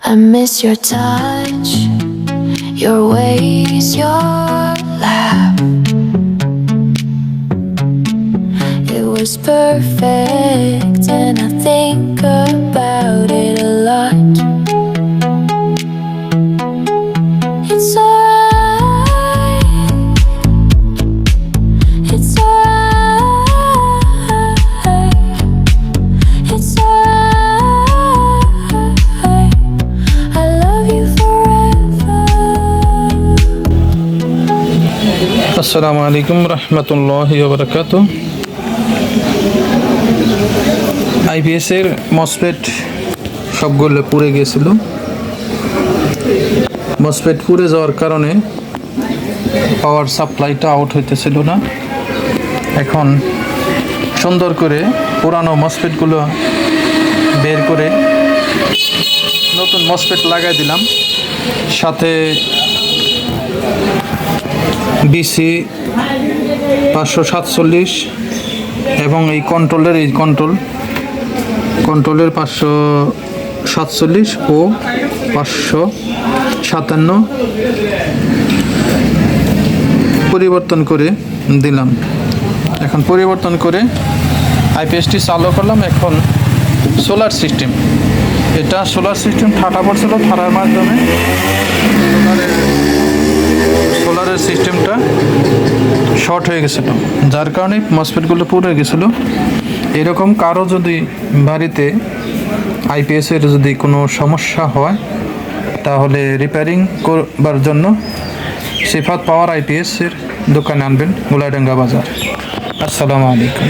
I miss your touch, your ways, your laugh. It was perfect, and I think about it a lot. It's alright, it's alright, it's alright. I love you forever. আসসালামু আলাইকুম রহমতুল্লাহি ওয়া বারাকাতুহু। IPS এর MOSFET সবগুলো পুড়ে গিয়েছিল। MOSFET পুড়ে যাওয়ার কারণে পাওয়ার সাপ্লাইটা আউট হইতেছিল না। এখন সুন্দর করে পুরানো মসফেটগুলো বের করে নতুন মসফেট লাগাই দিলাম। সাথে বিসি 547 এবং এই কন্ট্রোলের 547 ও 557 পরিবর্তন করে দিলাম। এখন পরিবর্তন করে আইপিএসটি চালু করলাম। এখন সোলার সিস্টেম, এটা সোলার সিস্টেম ঠাটা পড়ছিল, ঠাটার মাধ্যমে সোলারের সিস্টেমটা শর্ট হয়ে গেছিলো, যার কারণে মসফেটগুলো পুড়ে গেছিলো। এরকম কারো যদি বাড়িতে আইপিএসের যদি কোনো সমস্যা হয় তাহলে রিপেয়ারিং করবার জন্য সিফাত পাওয়ার আইপিএসের দোকানে আনবেন, গোলাডাঙ্গা বাজার। আসসালামু আলাইকুম।